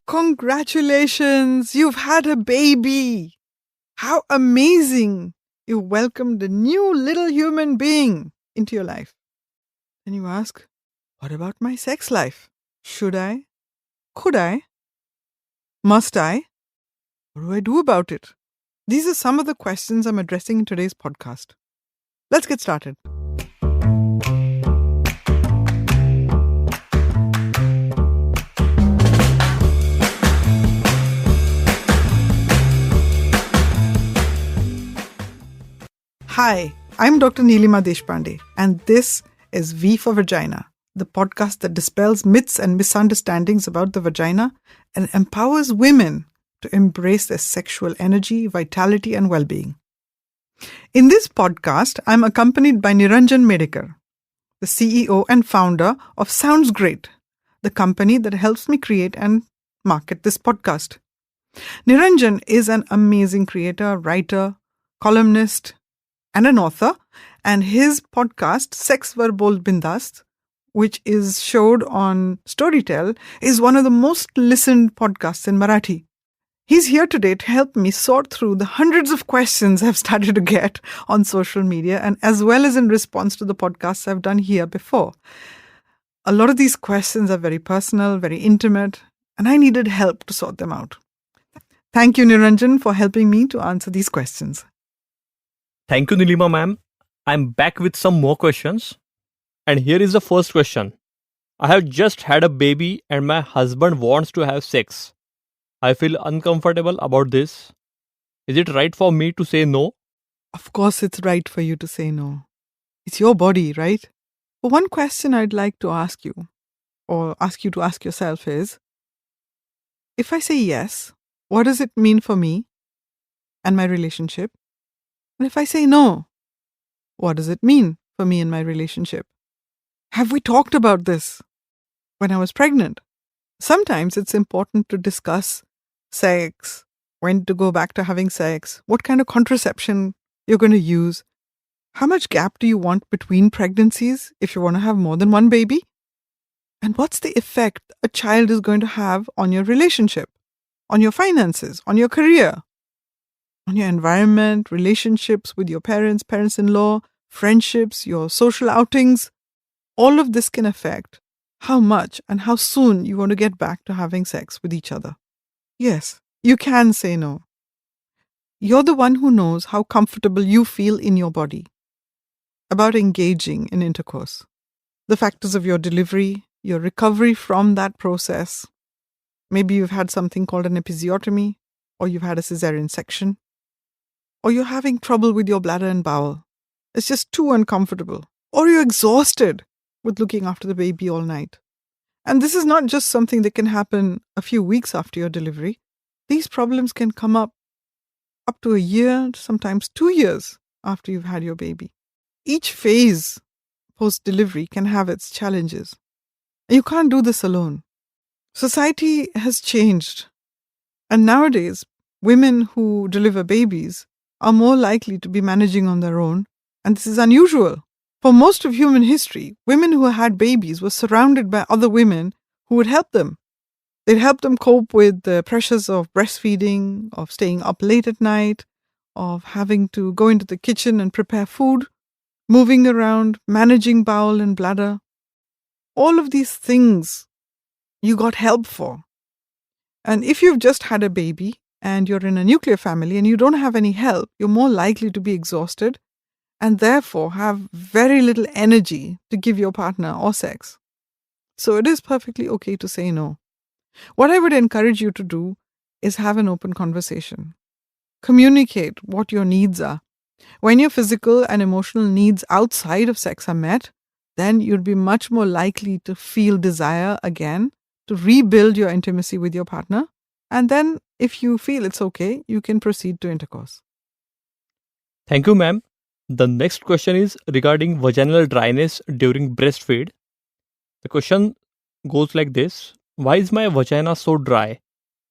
Congratulations! You've had a baby! How amazing! You welcomed a new little human being into your life. And you ask, what about my sex life? Should I? Could I? Must I? What do I do about it? These are some of the questions I'm addressing in today's podcast. Let's get started. Hi, I'm Dr. Neelima Deshpande, and this is V for Vagina, the podcast that dispels myths and misunderstandings about the vagina and empowers women to embrace their sexual energy, vitality, and well-being. In this podcast, I'm accompanied by Niranjan Medhekar, the CEO and founder of SoundsGreat, the company that helps me create and market this podcast. Niranjan is an amazing creator, writer, columnist, and an author, and his podcast, Sex Verbal Bindast, which is showed on Storytel, is one of the most listened podcasts in Marathi. He's here today to help me sort through the hundreds of questions I've started to get on social media, and as well as in response to the podcasts I've done here before. A lot of these questions are very personal, very intimate, and I needed help to sort them out. Thank you, Niranjan, for helping me to answer these questions. Thank you, Neelima ma'am. I'm back with some more questions. And here is the first question. I have just had a baby and my husband wants to have sex. I feel uncomfortable about this. Is it right for me to say no? Of course, it's right for you to say no. It's your body, right? But one question I'd like to ask you, or ask you to ask yourself is, if I say yes, what does it mean for me and my relationship? And if I say no, what does it mean for me and my relationship? Have we talked about this when I was pregnant? Sometimes it's important to discuss sex, when to go back to having sex, what kind of contraception you're going to use, how much gap do you want between pregnancies if you want to have more than one baby, and what's the effect a child is going to have on your relationship, on your finances, on your career, on your environment, relationships with your parents, parents-in-law, friendships, your social outings. All of this can affect how much and how soon you want to get back to having sex with each other. Yes, you can say no. You're the one who knows how comfortable you feel in your body about engaging in intercourse, the factors of your delivery, your recovery from that process. Maybe you've had something called an episiotomy, or you've had a cesarean section, or you're having trouble with your bladder and bowel. It's just too uncomfortable. Or you're exhausted with looking after the baby all night. And this is not just something that can happen a few weeks after your delivery. These problems can come up to a year, sometimes 2 years after you've had your baby. Each phase post-delivery can have its challenges. You can't do this alone. Society has changed. And nowadays, women who deliver babies are more likely to be managing on their own, and this is unusual. For most of human history, women who had babies were surrounded by other women who would help them. They'd help them cope with the pressures of breastfeeding, of staying up late at night, of having to go into the kitchen and prepare food, moving around, managing bowel and bladder. All of these things you got help for. And if you've just had a baby, and you're in a nuclear family and you don't have any help, you're more likely to be exhausted and therefore have very little energy to give your partner or sex. So it is perfectly okay to say no. What I would encourage you to do is have an open conversation. Communicate what your needs are. When your physical and emotional needs outside of sex are met, then you'd be much more likely to feel desire again, to rebuild your intimacy with your partner. And then, if you feel it's okay, you can proceed to intercourse. Thank you, ma'am. The next question is regarding vaginal dryness during breastfeed. The question goes like this. Why is my vagina so dry?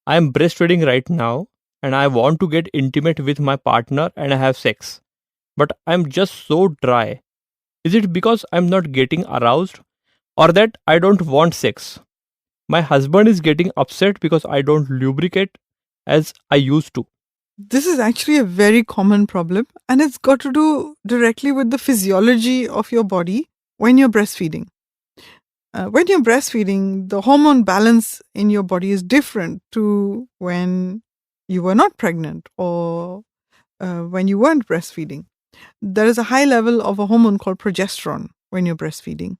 I am breastfeeding right now and I want to get intimate with my partner and have sex. But I'm just so dry. Is it because I'm not getting aroused or that I don't want sex? My husband is getting upset because I don't lubricate as I used to. This is actually a very common problem, and it's got to do directly with the physiology of your body when you're breastfeeding. When you're breastfeeding, the hormone balance in your body is different to when you were not pregnant or when you weren't breastfeeding. There is a high level of a hormone called progesterone when you're breastfeeding.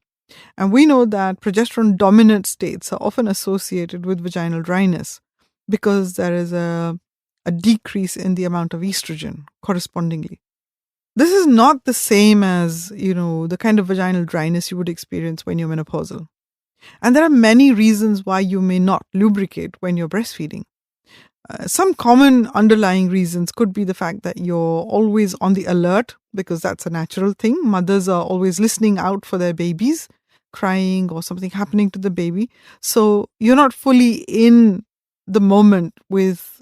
And we know that progesterone dominant states are often associated with vaginal dryness because there is a decrease in the amount of estrogen correspondingly. This is not the same as, the kind of vaginal dryness you would experience when you're menopausal. And there are many reasons why you may not lubricate when you're breastfeeding. Some common underlying reasons could be the fact that you're always on the alert, because that's a natural thing. Mothers are always listening out for their babies crying or something happening to the baby. So you're not fully in the moment with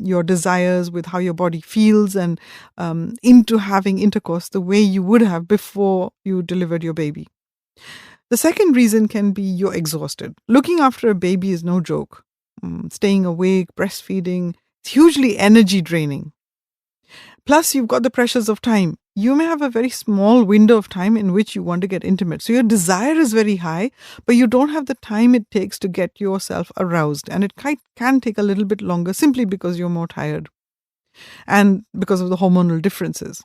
your desires, with how your body feels, and into having intercourse the way you would have before you delivered your baby. The second reason can be you're exhausted. Looking after a baby is no joke. Staying awake, breastfeeding, it's hugely energy draining. Plus, you've got the pressures of time. You may have a very small window of time in which you want to get intimate. So your desire is very high, but you don't have the time it takes to get yourself aroused. And it can take a little bit longer simply because you're more tired and because of the hormonal differences.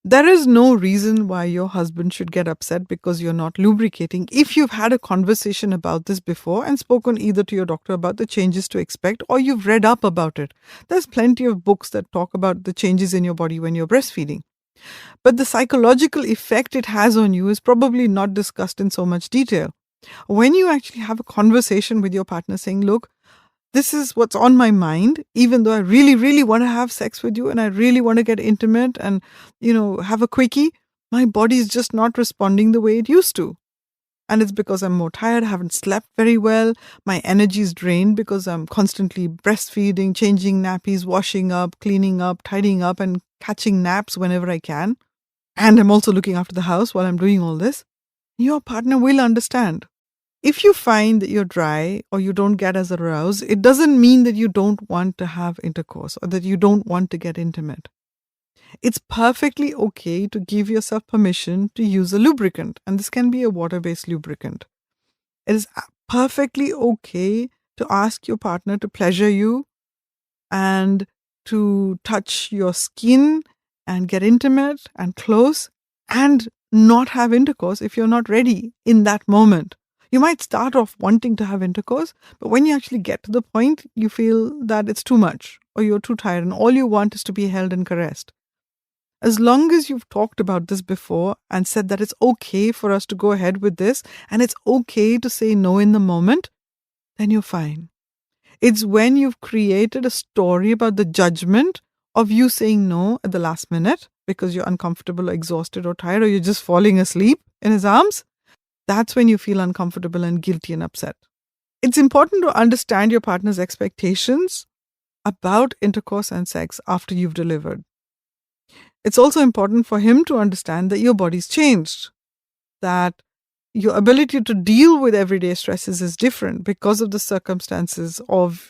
There is no reason why your husband should get upset because you're not lubricating if you've had a conversation about this before and spoken either to your doctor about the changes to expect or you've read up about it. There's plenty of books that talk about the changes in your body when you're breastfeeding. But the psychological effect it has on you is probably not discussed in so much detail. When you actually have a conversation with your partner saying, look, this is what's on my mind, even though I really, really want to have sex with you and I really want to get intimate and, have a quickie, my body is just not responding the way it used to. And it's because I'm more tired, I haven't slept very well, my energy is drained because I'm constantly breastfeeding, changing nappies, washing up, cleaning up, tidying up, and catching naps whenever I can. And I'm also looking after the house while I'm doing all this. Your partner will understand. If you find that you're dry or you don't get as aroused, it doesn't mean that you don't want to have intercourse or that you don't want to get intimate. It's perfectly okay to give yourself permission to use a lubricant, and this can be a water-based lubricant. It is perfectly okay to ask your partner to pleasure you and to touch your skin and get intimate and close and not have intercourse if you're not ready in that moment. You might start off wanting to have intercourse, but when you actually get to the point, you feel that it's too much or you're too tired and all you want is to be held and caressed. As long as you've talked about this before and said that it's okay for us to go ahead with this and it's okay to say no in the moment, then you're fine. It's when you've created a story about the judgment of you saying no at the last minute because you're uncomfortable or exhausted or tired or you're just falling asleep in his arms. That's when you feel uncomfortable and guilty and upset. It's important to understand your partner's expectations about intercourse and sex after you've delivered. It's also important for him to understand that your body's changed, that your ability to deal with everyday stresses is different because of the circumstances of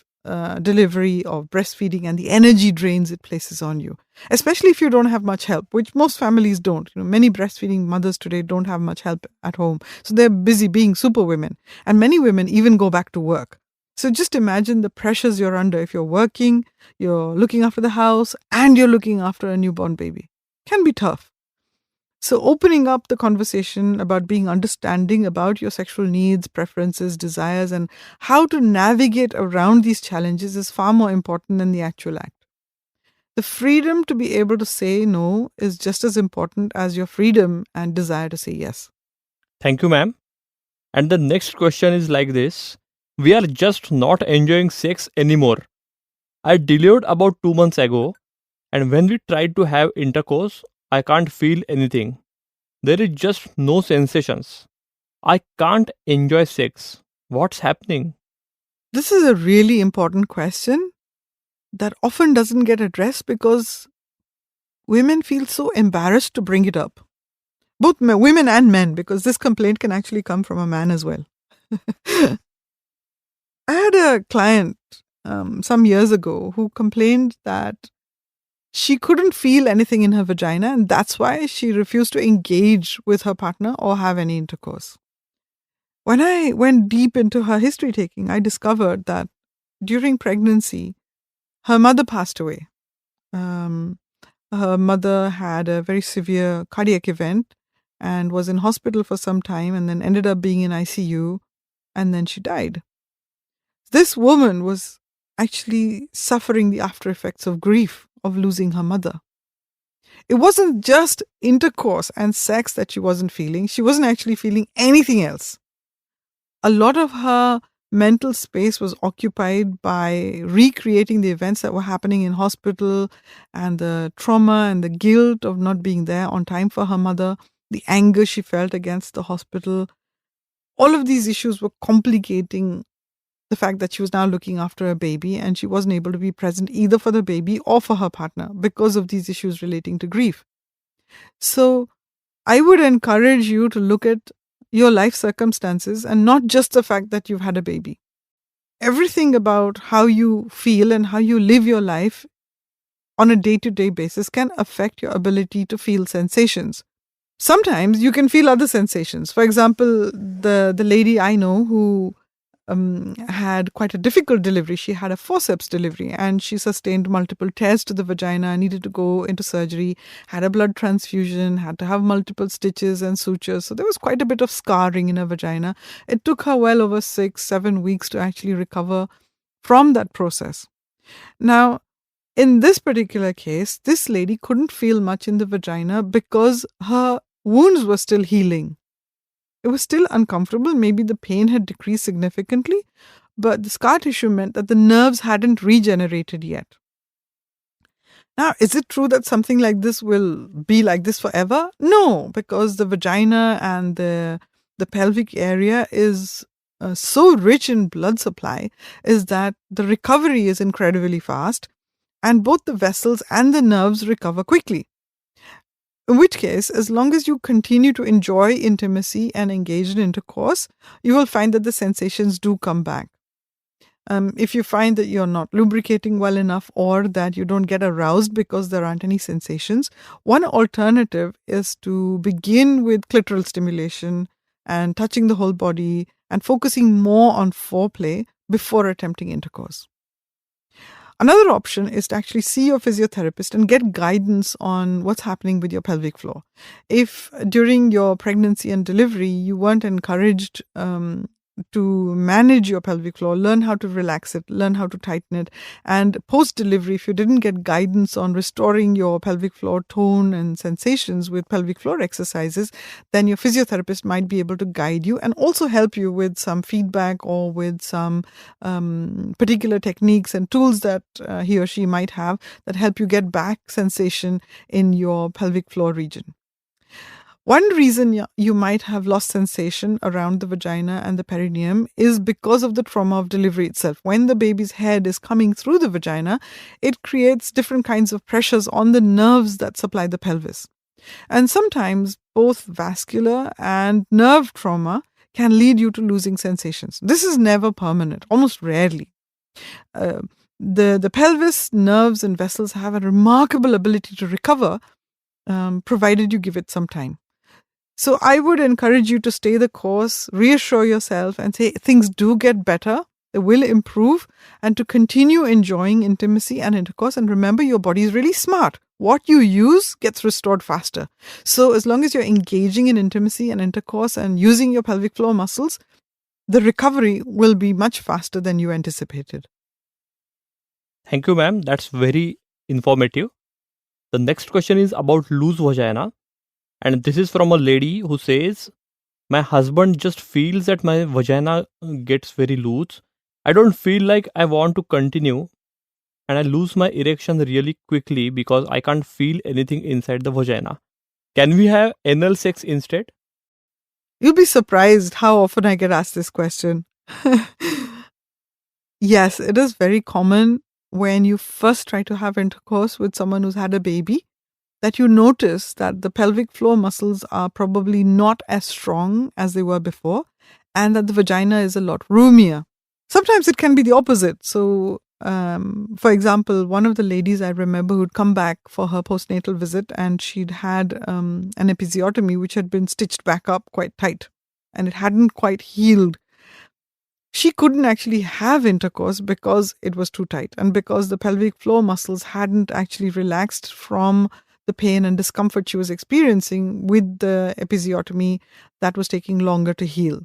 delivery, of breastfeeding, and the energy drains it places on you, especially if you don't have much help, which most families don't. Many breastfeeding mothers today don't have much help at home. So they're busy being super women. And many women even go back to work. So just imagine the pressures you're under if you're working, you're looking after the house, and you're looking after a newborn baby. It can be tough. So opening up the conversation about being understanding about your sexual needs, preferences, desires, and how to navigate around these challenges is far more important than the actual act. The freedom to be able to say no is just as important as your freedom and desire to say yes. Thank you, ma'am. And the next question is like this. We are just not enjoying sex anymore. I delivered about 2 months ago, and when we tried to have intercourse, I can't feel anything. There is just no sensations. I can't enjoy sex. What's happening? This is a really important question that often doesn't get addressed because women feel so embarrassed to bring it up. Both women and men, because this complaint can actually come from a man as well. I had a client some years ago who complained that she couldn't feel anything in her vagina, and that's why she refused to engage with her partner or have any intercourse. When I went deep into her history taking, I discovered that during pregnancy, her mother passed away. Um, Her mother had a very severe cardiac event and was in hospital for some time and then ended up being in ICU, and then she died. This woman was actually suffering the after effects of grief of losing her mother. It wasn't just intercourse and sex that she wasn't feeling. She wasn't actually feeling anything else. A lot of her mental space was occupied by recreating the events that were happening in hospital and the trauma and the guilt of not being there on time for her mother, the anger she felt against the hospital. All of these issues were complicating the fact that she was now looking after a baby and she wasn't able to be present either for the baby or for her partner because of these issues relating to grief. So I would encourage you to look at your life circumstances and not just the fact that you've had a baby. Everything about how you feel and how you live your life on a day-to-day basis can affect your ability to feel sensations. Sometimes you can feel other sensations. For example, the lady I know who had quite a difficult delivery. She had a forceps delivery and she sustained multiple tears to the vagina, needed to go into surgery, had a blood transfusion, had to have multiple stitches and sutures. So there was quite a bit of scarring in her vagina. It took her well over 6-7 weeks to actually recover from that process. Now, in this particular case, this lady couldn't feel much in the vagina because her wounds were still healing. It was still uncomfortable. Maybe the pain had decreased significantly, but the scar tissue meant that the nerves hadn't regenerated yet. Now, is it true that something like this will be like this forever? No, because the vagina and the pelvic area is so rich in blood supply, is that the recovery is incredibly fast, and both the vessels and the nerves recover quickly. In which case, as long as you continue to enjoy intimacy and engage in intercourse, you will find that the sensations do come back. If you find that you're not lubricating well enough or that you don't get aroused because there aren't any sensations, one alternative is to begin with clitoral stimulation and touching the whole body and focusing more on foreplay before attempting intercourse. Another option is to actually see your physiotherapist and get guidance on what's happening with your pelvic floor. If during your pregnancy and delivery you weren't encouraged to manage your pelvic floor, learn how to relax it, learn how to tighten it, and post-delivery, if you didn't get guidance on restoring your pelvic floor tone and sensations with pelvic floor exercises, then your physiotherapist might be able to guide you and also help you with some feedback or with some particular techniques and tools that he or she might have that help you get back sensation in your pelvic floor region. One reason you might have lost sensation around the vagina and the perineum is because of the trauma of delivery itself. When the baby's head is coming through the vagina, it creates different kinds of pressures on the nerves that supply the pelvis. And sometimes both vascular and nerve trauma can lead you to losing sensations. This is never permanent, almost rarely. The pelvis, nerves, and vessels have a remarkable ability to recover, provided you give it some time. So I would encourage you to stay the course, reassure yourself and say things do get better, they will improve, and to continue enjoying intimacy and intercourse. And remember, your body is really smart. What you use gets restored faster. So as long as you're engaging in intimacy and intercourse and using your pelvic floor muscles, the recovery will be much faster than you anticipated. Thank you, ma'am. That's very informative. The next question is about loose vagina. And this is from a lady who says, my husband just feels that my vagina gets very loose. I don't feel like I want to continue. And I lose my erection really quickly because I can't feel anything inside the vagina. Can we have anal sex instead? You'll be surprised how often I get asked this question. Yes, it is very common when you first try to have intercourse with someone who's had a baby that you notice that the pelvic floor muscles are probably not as strong as they were before and that the vagina is a lot roomier. Sometimes it can be the opposite. So, for example, one of the ladies I remember who'd come back for her postnatal visit, and she'd had an episiotomy which had been stitched back up quite tight and it hadn't quite healed. She couldn't actually have intercourse because it was too tight and because the pelvic floor muscles hadn't actually relaxed from the pain and discomfort she was experiencing with the episiotomy that was taking longer to heal.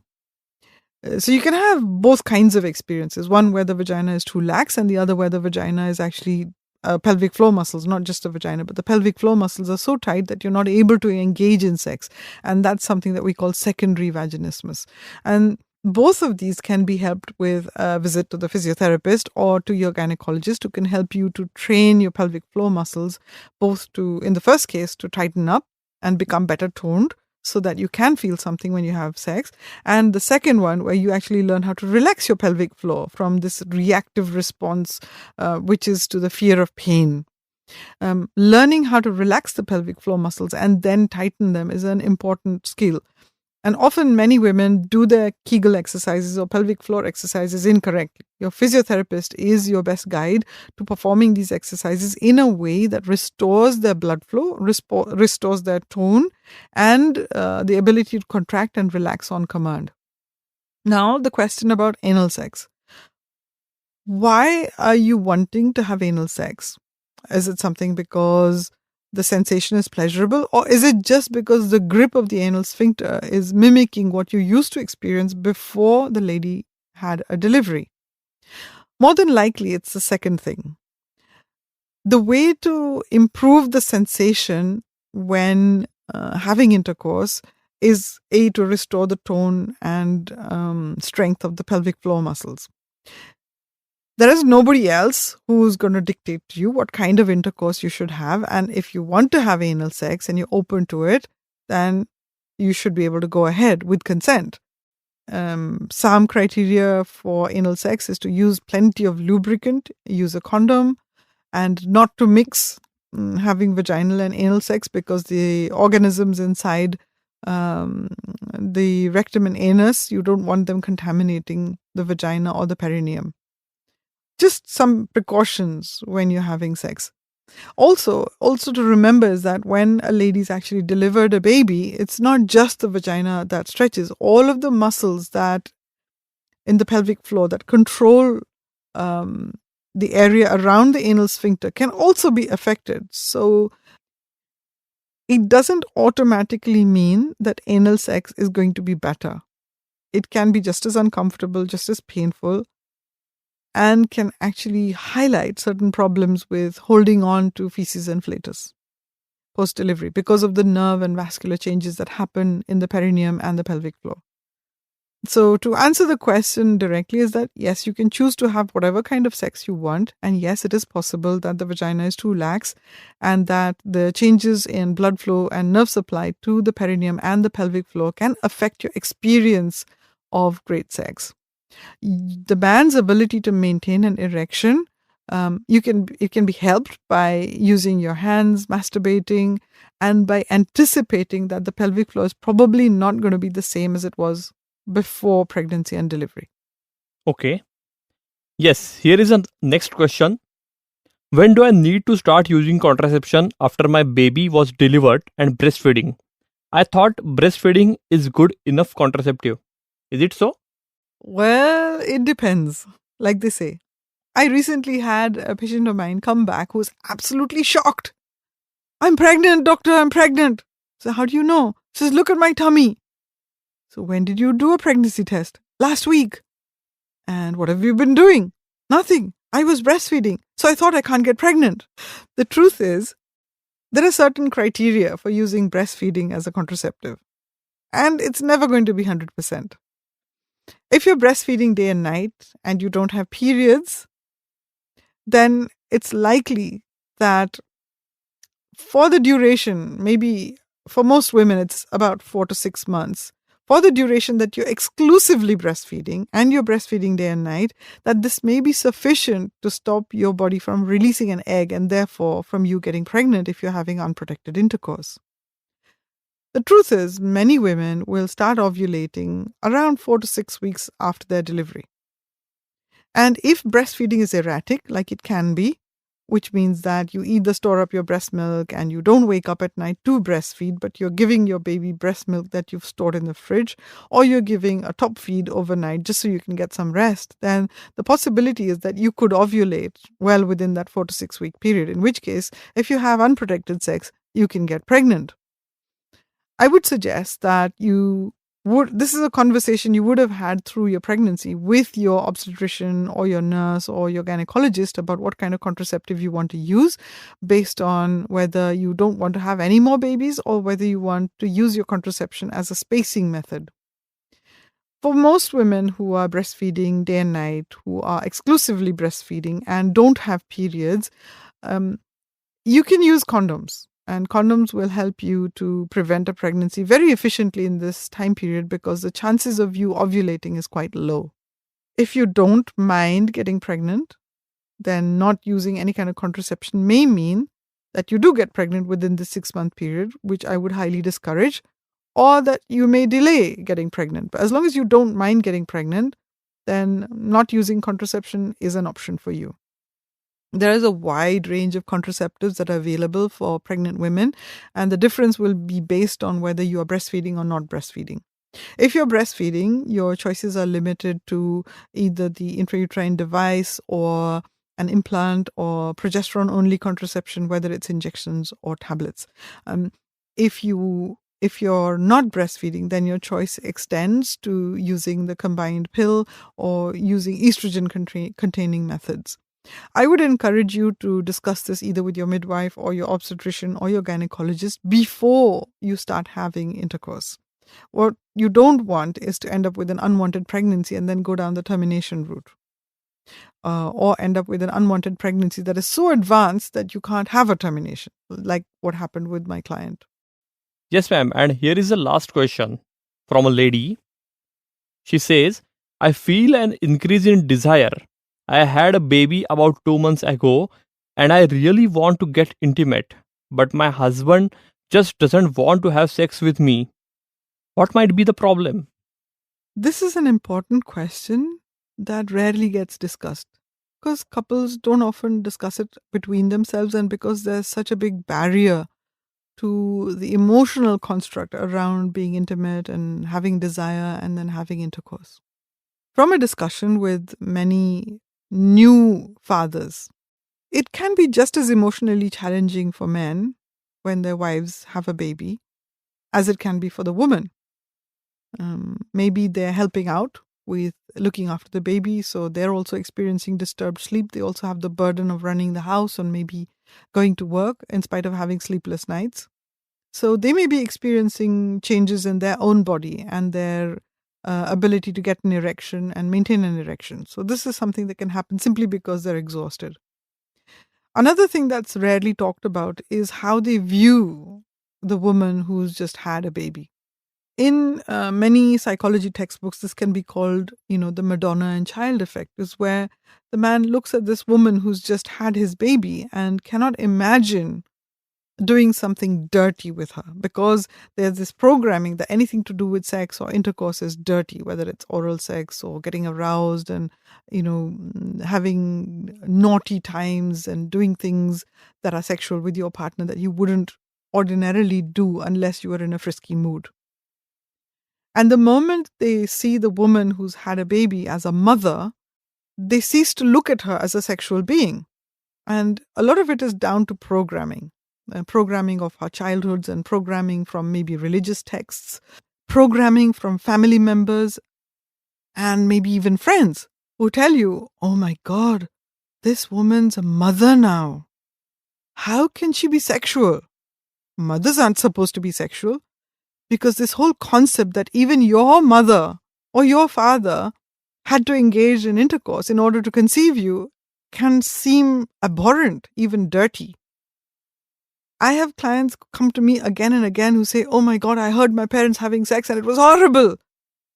So you can have both kinds of experiences, one where the vagina is too lax and the other where the vagina is actually pelvic floor muscles, not just the vagina, but the pelvic floor muscles are so tight that you're not able to engage in sex. And that's something that we call secondary vaginismus. And both of these can be helped with a visit to the physiotherapist or to your gynecologist, who can help you to train your pelvic floor muscles, both to, in the first case, to tighten up and become better toned, so that you can feel something when you have sex. And the second one, where you actually learn how to relax your pelvic floor from this reactive response, which is to the fear of pain. Learning how to relax the pelvic floor muscles and then tighten them is an important skill. And often many women do their Kegel exercises or pelvic floor exercises incorrectly. Your physiotherapist is your best guide to performing these exercises in a way that restores their blood flow, restores their tone, and the ability to contract and relax on command. Now, the question about anal sex. Why are you wanting to have anal sex? Is it something because the sensation is pleasurable, or is it just because the grip of the anal sphincter is mimicking what you used to experience before the lady had a delivery? More than likely, it's the second thing. The way to improve the sensation when having intercourse is to restore the tone and strength of the pelvic floor muscles. There is nobody else who's going to dictate to you what kind of intercourse you should have. And if you want to have anal sex and you're open to it, then you should be able to go ahead with consent. Some criteria for anal sex is to use plenty of lubricant, use a condom, and not to mix having vaginal and anal sex, because the organisms inside the rectum and anus, you don't want them contaminating the vagina or the perineum. Just some precautions when you're having sex. Also to remember is that when a lady's actually delivered a baby, it's not just the vagina that stretches. All of the muscles that in the pelvic floor that control the area around the anal sphincter can also be affected. So it doesn't automatically mean that anal sex is going to be better. It can be just as uncomfortable, just as painful, and can actually highlight certain problems with holding on to feces and flatus post-delivery because of the nerve and vascular changes that happen in the perineum and the pelvic floor. So to answer the question directly is that yes, you can choose to have whatever kind of sex you want. And yes, it is possible that the vagina is too lax and that the changes in blood flow and nerve supply to the perineum and the pelvic floor can affect your experience of great sex. The man's ability to maintain an erection, it can be helped by using your hands, masturbating, and by anticipating that the pelvic floor is probably not going to be the same as it was before pregnancy and delivery. Okay. Yes, here is a next question. When do I need to start using contraception after my baby was delivered and breastfeeding? I thought breastfeeding is good enough contraceptive. Is it so? Well, it depends. Like they say. I recently had a patient of mine come back who was absolutely shocked. I'm pregnant, doctor, I'm pregnant. So how do you know? She says, look at my tummy. So when did you do a pregnancy test? Last week. And what have you been doing? Nothing. I was breastfeeding. So I thought I can't get pregnant. The truth is, there are certain criteria for using breastfeeding as a contraceptive. And it's never going to be 100%. If you're breastfeeding day and night and you don't have periods, then it's likely that for the duration, maybe for most women, it's about 4 to 6 months, for the duration that you're exclusively breastfeeding and you're breastfeeding day and night, that this may be sufficient to stop your body from releasing an egg and therefore from you getting pregnant if you're having unprotected intercourse. The truth is, many women will start ovulating around 4 to 6 weeks after their delivery. And if breastfeeding is erratic, like it can be, which means that you either store up your breast milk and you don't wake up at night to breastfeed, but you're giving your baby breast milk that you've stored in the fridge, or you're giving a top feed overnight just so you can get some rest, then the possibility is that you could ovulate well within that 4 to 6 week period, in which case, if you have unprotected sex, you can get pregnant. I would suggest that this is a conversation you would have had through your pregnancy with your obstetrician or your nurse or your gynecologist about what kind of contraceptive you want to use, based on whether you don't want to have any more babies or whether you want to use your contraception as a spacing method. For most women who are breastfeeding day and night, who are exclusively breastfeeding and don't have periods, you can use condoms. And condoms will help you to prevent a pregnancy very efficiently in this time period because the chances of you ovulating is quite low. If you don't mind getting pregnant, then not using any kind of contraception may mean that you do get pregnant within the 6-month period, which I would highly discourage, or that you may delay getting pregnant. But as long as you don't mind getting pregnant, then not using contraception is an option for you. There is a wide range of contraceptives that are available for pregnant women, and the difference will be based on whether you are breastfeeding or not breastfeeding. If you're breastfeeding, your choices are limited to either the intrauterine device or an implant or progesterone-only contraception, whether it's injections or tablets. If you're not breastfeeding, then your choice extends to using the combined pill or using estrogen-containing methods. I would encourage you to discuss this either with your midwife or your obstetrician or your gynecologist before you start having intercourse. What you don't want is to end up with an unwanted pregnancy and then go down the termination route. Or end up with an unwanted pregnancy that is so advanced that you can't have a termination, like what happened with my client. Yes, ma'am. And here is the last question from a lady. She says, I feel an increase in desire. I had a baby about 2 months ago and I really want to get intimate, but my husband just doesn't want to have sex with me. What might be the problem? This is an important question that rarely gets discussed because couples don't often discuss it between themselves, and because there's such a big barrier to the emotional construct around being intimate and having desire and then having intercourse. From a discussion with many new fathers, it can be just as emotionally challenging for men when their wives have a baby as it can be for the woman. Maybe they're helping out with looking after the baby, so they're also experiencing disturbed sleep. They also have the burden of running the house and maybe going to work in spite of having sleepless nights. So they may be experiencing changes in their own body and their ability to get an erection and maintain an erection. So this is something that can happen simply because they're exhausted. Another thing that's rarely talked about is how they view the woman who's just had a baby. In many psychology textbooks, this can be called, the Madonna and child effect, is where the man looks at this woman who's just had his baby and cannot imagine doing something dirty with her, because there's this programming that anything to do with sex or intercourse is dirty, whether it's oral sex or getting aroused and, having naughty times and doing things that are sexual with your partner that you wouldn't ordinarily do unless you were in a frisky mood. And the moment they see the woman who's had a baby as a mother, they cease to look at her as a sexual being. And a lot of it is down to programming of our childhoods and programming from maybe religious texts, programming from family members, and maybe even friends who tell you, oh my God, this woman's a mother now. How can she be sexual? Mothers aren't supposed to be sexual. Because this whole concept that even your mother or your father had to engage in intercourse in order to conceive you can seem abhorrent, even dirty. I have clients come to me again and again who say, oh my God, I heard my parents having sex and it was horrible.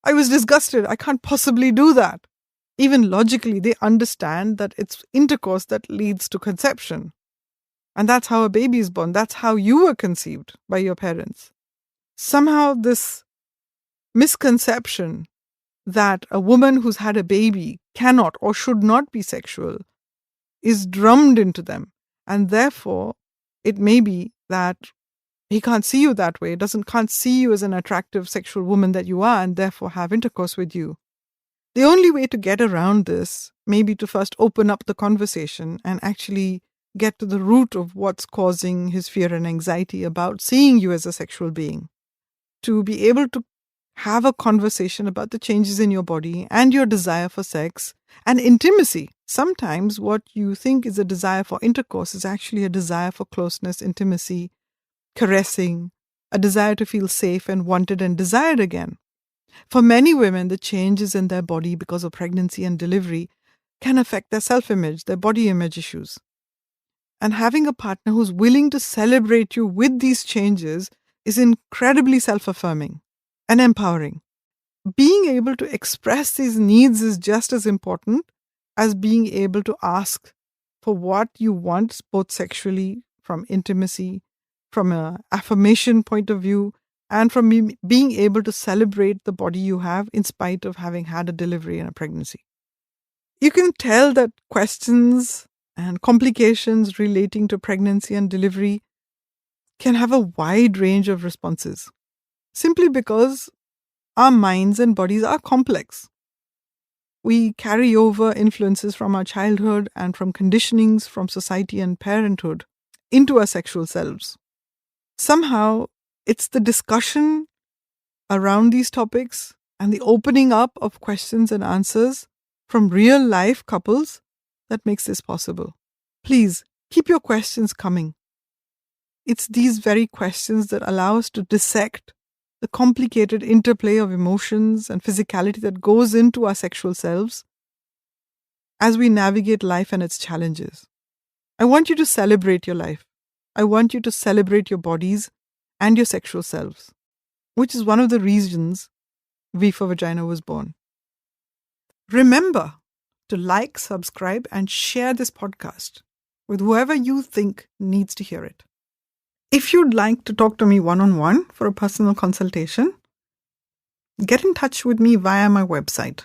I was disgusted. I can't possibly do that. Even logically, they understand that it's intercourse that leads to conception. And that's how a baby is born. That's how you were conceived by your parents. Somehow this misconception that a woman who's had a baby cannot or should not be sexual is drummed into them. And therefore, it may be that he can't see you that way, can't see you as an attractive sexual woman that you are, and therefore have intercourse with you. The only way to get around this may be to first open up the conversation and actually get to the root of what's causing his fear and anxiety about seeing you as a sexual being. To be able to have a conversation about the changes in your body and your desire for sex and intimacy. Sometimes what you think is a desire for intercourse is actually a desire for closeness, intimacy, caressing, a desire to feel safe and wanted and desired again. For many women, the changes in their body because of pregnancy and delivery can affect their self-image, their body image issues. And having a partner who's willing to celebrate you with these changes is incredibly self-affirming and empowering. Being able to express these needs is just as important as being able to ask for what you want, both sexually, from intimacy, from an affirmation point of view, and from being able to celebrate the body you have in spite of having had a delivery and a pregnancy. You can tell that questions and complications relating to pregnancy and delivery can have a wide range of responses, simply because our minds and bodies are complex. We carry over influences from our childhood and from conditionings from society and parenthood into our sexual selves. Somehow, it's the discussion around these topics and the opening up of questions and answers from real life couples that makes this possible. Please keep your questions coming. It's these very questions that allow us to dissect the complicated interplay of emotions and physicality that goes into our sexual selves as we navigate life and its challenges. I want you to celebrate your life. I want you to celebrate your bodies and your sexual selves, which is one of the reasons V for Vagina was born. Remember to like, subscribe, and share this podcast with whoever you think needs to hear it. If you'd like to talk to me one-on-one for a personal consultation, get in touch with me via my website,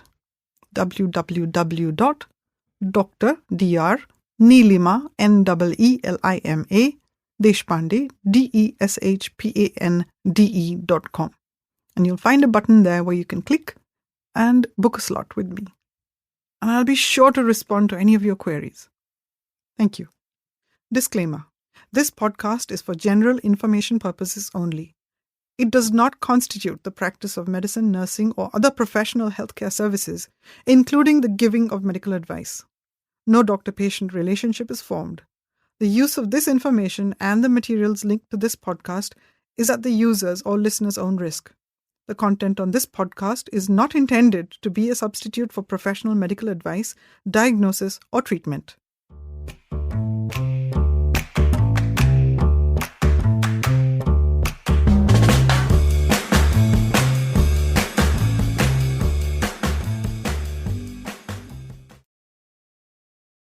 www.dr.Neelima, Neelima, Deshpande, Deshpande.com. And you'll find a button there where you can click and book a slot with me. And I'll be sure to respond to any of your queries. Thank you. Disclaimer. This podcast is for general information purposes only. It does not constitute the practice of medicine, nursing, or other professional healthcare services, including the giving of medical advice. No doctor-patient relationship is formed. The use of this information and the materials linked to this podcast is at the user's or listener's own risk. The content on this podcast is not intended to be a substitute for professional medical advice, diagnosis, or treatment.